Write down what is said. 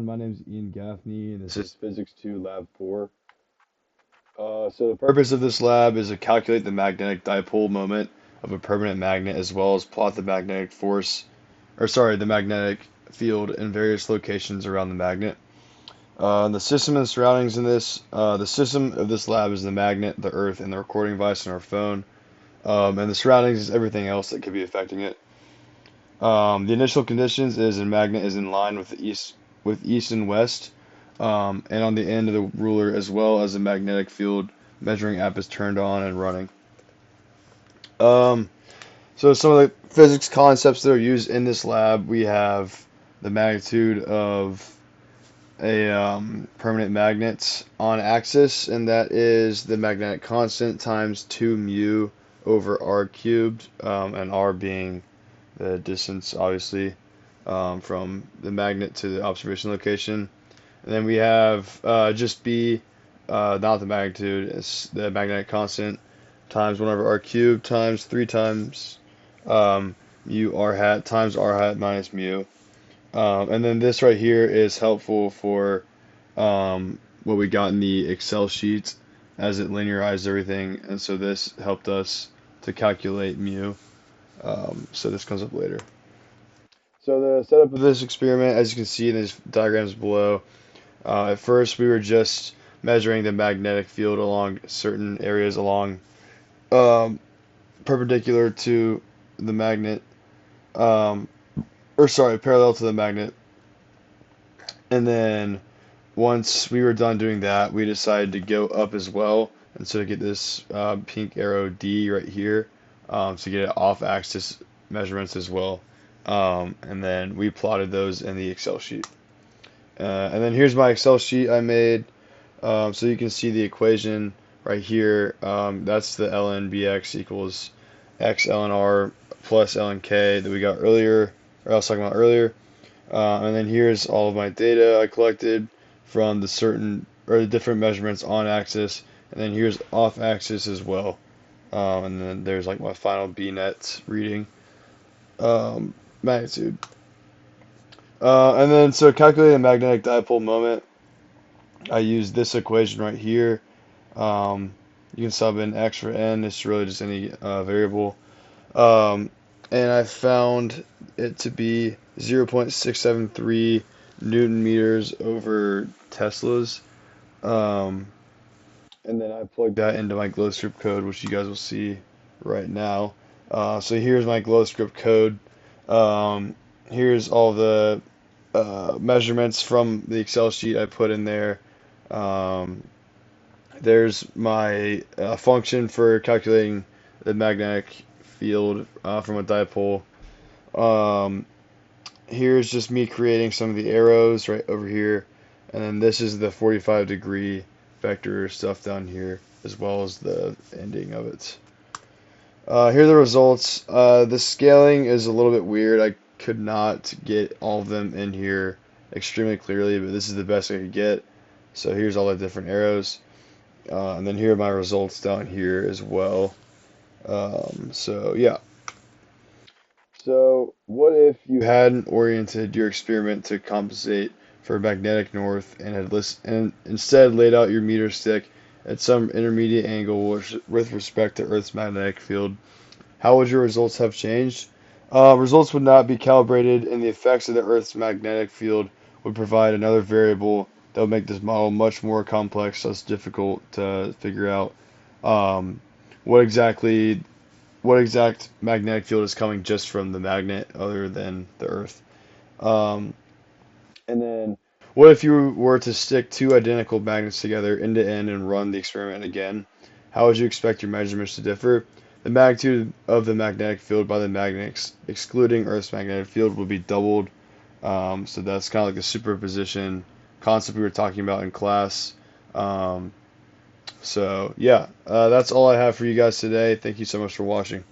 My name is Ian Gaffney, and this is Physics 2, Lab 4. So the purpose of this lab is to calculate the magnetic dipole moment of a permanent magnet, as well as plot the magnetic force, the magnetic field in various locations around the magnet. The system and surroundings in the system of this lab is the magnet, the Earth, and the recording device on our phone. And the surroundings is everything else that could be affecting it. The initial conditions is a magnet is in line with east and west, and on the end of the ruler as well as the magnetic field measuring app is turned on and running. Um, so some of the physics concepts that are used in this lab, we have the magnitude of a permanent magnet on axis, and that is the magnetic constant times 2 mu over r cubed, and r being the distance, obviously, from the magnet to the observation location. And then we have just B, not the magnitude, it's the magnetic constant times 1 over r cubed times 3 times mu r hat times r hat minus mu. And then this right here is helpful for what we got in the Excel sheet as it linearized everything. And so this helped us to calculate mu. So this comes up later. So the setup of this experiment, as you can see in these diagrams below, at first we were just measuring the magnetic field along certain areas along perpendicular to the magnet, um, parallel to the magnet. And then once we were done doing that, we decided to go up as well, and so to get this pink arrow D right here, to get it off-axis measurements as well. And then we plotted those in the Excel sheet. And then here's my Excel sheet I made. So you can see the equation right here. That's the ln bx equals x ln r plus ln k that we got earlier, or I was talking about earlier. And then here's all of my data I collected from the different measurements on axis. And then here's off axis as well. And then there's like my final B net reading magnitude. And then so calculating the magnetic dipole moment, I use this equation right here. You can sub in x for n. It's really just any variable. And I found it to be 0.673 Newton meters over Teslas. And then I plugged that into my glow script code, which you guys will see right now. So here's my glow script code. Here's all the measurements from the Excel sheet I put in there. Um, there's my function for calculating the magnetic field from a dipole. Um, Here's just me creating some of the arrows right over here. And then this is the 45-degree vector stuff down here, as well as the ending of it. Here are the results. The scaling is a little bit weird. I could not get all of them in here extremely clearly, but this is the best I could get. So here's all the different arrows. And then here are my results down here as well. So yeah. So what if you hadn't oriented your experiment to compensate for magnetic north and and instead laid out your meter stick at some intermediate angle with respect to Earth's magnetic field? How would your results have changed? Results would not be calibrated, and the effects of the Earth's magnetic field would provide another variable that would make this model much more complex, thus difficult to figure out um, what exactly what exact magnetic field is coming just from the magnet other than the Earth. Um, and then, what if you were to stick two identical magnets together end to end and run the experiment again? How would you expect your measurements to differ? The magnitude of the magnetic field by the magnets excluding Earth's magnetic field would be doubled. So that's kind of like the superposition concept we were talking about in class. Um, so yeah, that's all I have for you guys today. Thank you so much for watching.